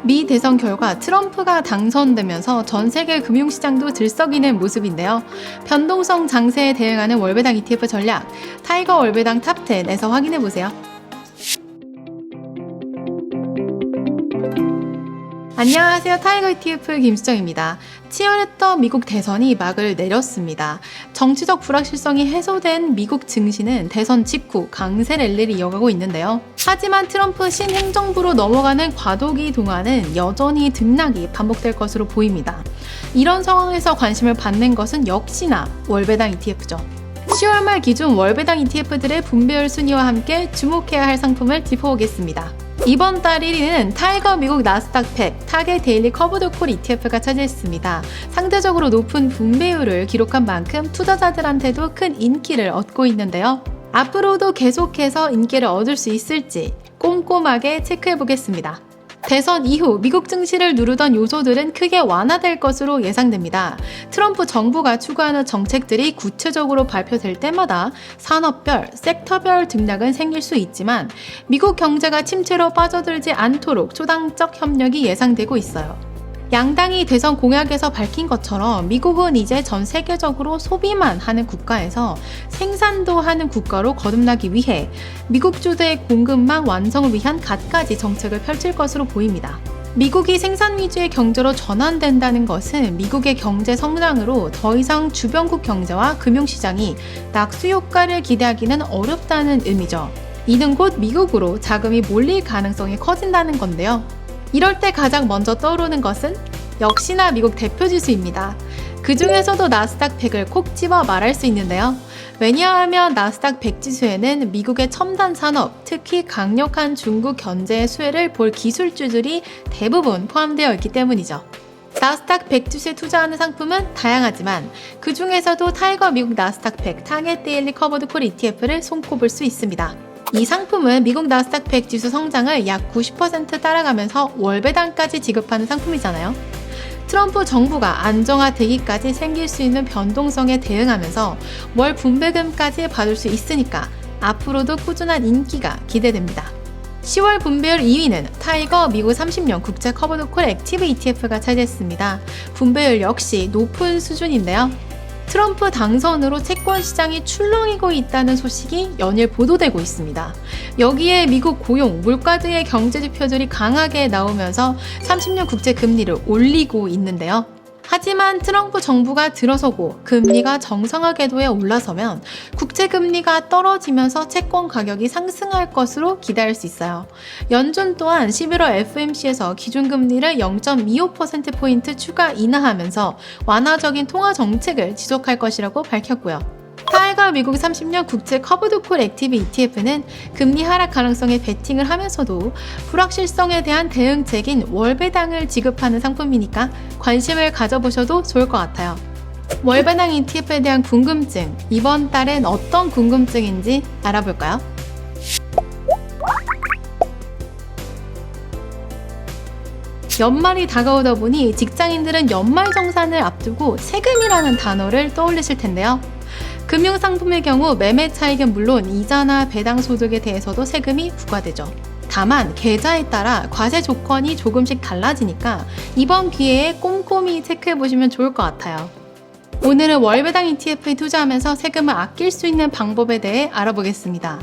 미 대선 결과 트럼프가 당선되면서 전 세계 금융시장도 들썩이는 모습인데요. 변동성 장세에 대응하는 월배당 ETF 전략, 타이거 월배당 탑10에서 확인해보세요. 안녕하세요. 타이거 ETF 김수정입니다. 치열했던 미국 대선이 막을 내렸습니다. 정치적 불확실성이 해소된 미국 증시는 대선 직후 강세 랠리를 이어가고 있는데요. 하지만 트럼프 신행정부로 넘어가는 과도기 동안은 여전히 등락이 반복될 것으로 보입니다. 이런 상황에서 관심을 받는 것은 역시나 월배당 ETF죠. 10월 말 기준 월배당 ETF들의 분배율 순위와 함께 주목해야 할 상품을 짚어보겠습니다. 이번 달 1위는 타이거 미국 나스닥 100 타겟 데일리 커브드 콜 ETF가 차지했습니다. 상대적으로 높은 분배율을 기록한 만큼 투자자들한테도 큰 인기를 얻고 있는데요. 앞으로도 계속해서 인기를 얻을 수 있을지 꼼꼼하게 체크해보겠습니다. 대선 이후 미국 증시를 누르던 요소들은 크게 완화될 것으로 예상됩니다. 트럼프 정부가 추구하는 정책들이 구체적으로 발표될 때마다 산업별, 섹터별 등락은 생길 수 있지만 미국 경제가 침체로 빠져들지 않도록 초당적 협력이 예상되고 있어요. 양당이 대선 공약에서 밝힌 것처럼 미국은 이제 전 세계적으로 소비만 하는 국가에서 생산도 하는 국가로 거듭나기 위해 미국 주도의 공급망 완성을 위한 갖가지 정책을 펼칠 것으로 보입니다. 미국이 생산 위주의 경제로 전환된다는 것은 미국의 경제 성장으로 더 이상 주변국 경제와 금융시장이 낙수 효과를 기대하기는 어렵다는 의미죠. 이는 곧 미국으로 자금이 몰릴 가능성이 커진다는 건데요. 이럴 때 가장 먼저 떠오르는 것은 역시나 미국 대표 지수입니다. 그 중에서도 나스닥 100을 콕 집어 말할 수 있는데요. 왜냐하면 나스닥 100 지수에는 미국의 첨단 산업, 특히 강력한 중국 견제의 수혜를 볼 기술주들이 대부분 포함되어 있기 때문이죠. 나스닥 100 지수에 투자하는 상품은 다양하지만 그 중에서도 타이거 미국 나스닥 100 타겟 데일리 커버드 콜 ETF를 손꼽을 수 있습니다. 이 상품은 미국 나스닥 100 지수 성장을 약 90% 따라가면서 월배당까지 지급하는 상품이잖아요. 트럼프 정부가 안정화되기까지 생길 수 있는 변동성에 대응하면서 월 분배금까지 받을 수 있으니까 앞으로도 꾸준한 인기가 기대됩니다. 10월 분배율 2위는 타이거 미국 30년 국제 커버드 콜 액티브 ETF가 차지했습니다. 분배율 역시 높은 수준인데요. 트럼프 당선으로 채권 시장이 출렁이고 있다는 소식이 연일 보도되고 있습니다. 여기에 미국 고용, 물가 등의 경제 지표들이 강하게 나오면서 30년 국제 금리를 올리고 있는데요. 하지만 트럼프 정부가 들어서고 금리가 정상화 궤도에 올라서면 국채 금리가 떨어지면서 채권 가격이 상승할 것으로 기대할 수 있어요. 연준 또한 11월 FOMC에서 기준금리를 0.25%포인트 추가 인하하면서 완화적인 통화 정책을 지속할 것이라고 밝혔고요. 타이거 미국 30년 국채 커브드 콜 액티브 ETF는 금리 하락 가능성에 베팅을 하면서도 불확실성에 대한 대응책인 월배당을 지급하는 상품이니까 관심을 가져보셔도 좋을 것 같아요. 월배당 ETF에 대한 궁금증, 이번 달엔 어떤 궁금증인지 알아볼까요? 연말이 다가오다 보니 직장인들은 연말정산을 앞두고 세금이라는 단어를 떠올리실 텐데요. 금융상품의 경우 매매 차익은 물론 이자나 배당 소득에 대해서도 세금이 부과되죠. 다만 계좌에 따라 과세 조건이 조금씩 달라지니까 이번 기회에 꼼꼼히 체크해보시면 좋을 것 같아요. 오늘은 월배당 ETF에 투자하면서 세금을 아낄 수 있는 방법에 대해 알아보겠습니다.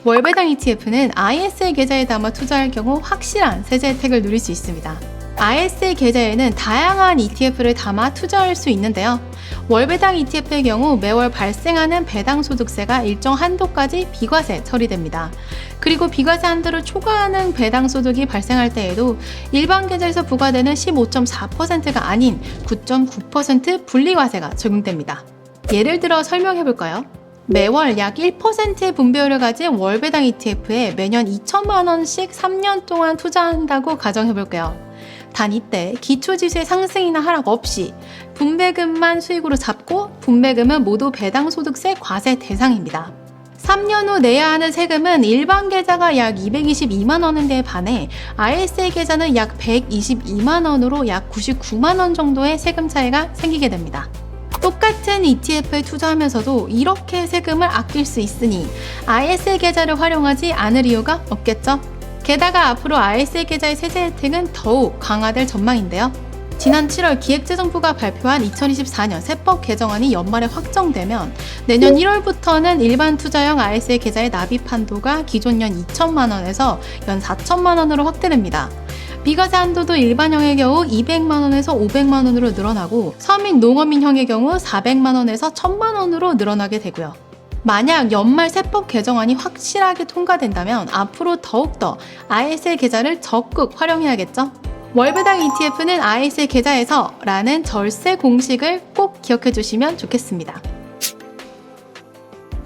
월배당 ETF는 ISA 계좌에 담아 투자할 경우 확실한 세제 혜택을 누릴 수 있습니다. ISA 계좌에는 다양한 ETF를 담아 투자할 수 있는데요. 월배당 ETF의 경우 매월 발생하는 배당소득세가 일정 한도까지 비과세 처리됩니다. 그리고 비과세 한도를 초과하는 배당소득이 발생할 때에도 일반 계좌에서 부과되는 15.4%가 아닌 9.9% 분리과세가 적용됩니다. 예를 들어 설명해볼까요? 매월 약 1%의 분배율을 가진 월배당 ETF에 매년 2천만 원씩 3년 동안 투자한다고 가정해볼게요. 단 이때 기초지수의 상승이나 하락 없이 분배금만 수익으로 잡고 분배금은 모두 배당소득세 과세 대상입니다. 3년 후 내야 하는 세금은 일반 계좌가 약 222만 원인데에 반해 ISA 계좌는 약 122만 원으로 약 99만 원 정도의 세금 차이가 생기게 됩니다. 똑같은 ETF에 투자하면서도 이렇게 세금을 아낄 수 있으니 ISA 계좌를 활용하지 않을 이유가 없겠죠? 게다가 앞으로 RSA 계좌의 세제 혜택은 더욱 강화될 전망인데요. 지난 7월 기획재정부가 발표한 2024년 세법 개정안이 연말에 확정되면 내년 1월부터는 일반 투자형 RSA 계좌의 납입 한도가 기존 연 2천만 원에서 연 4천만 원으로 확대됩니다. 비과세 한도도 일반형의 경우 200만 원에서 500만 원으로 늘어나고 서민 농어민형의 경우 400만 원에서 1000만 원으로 늘어나게 되고요. 만약 연말 세법 개정안이 확실하게 통과된다면 앞으로 더욱더 RSA 계좌를 적극 활용해야겠죠? 월배당 ETF는 RSA 계좌에서 라는 절세 공식을 꼭 기억해 주시면 좋겠습니다.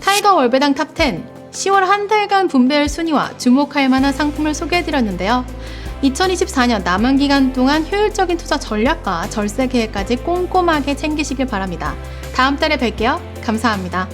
타이거 월배당 탑10 10월 한 달간 분배율 순위와 주목할 만한 상품을 소개해드렸는데요. 2024년 남은 기간 동안 효율적인 투자 전략과 절세 계획까지 꼼꼼하게 챙기시길 바랍니다. 다음 달에 뵐게요. 감사합니다.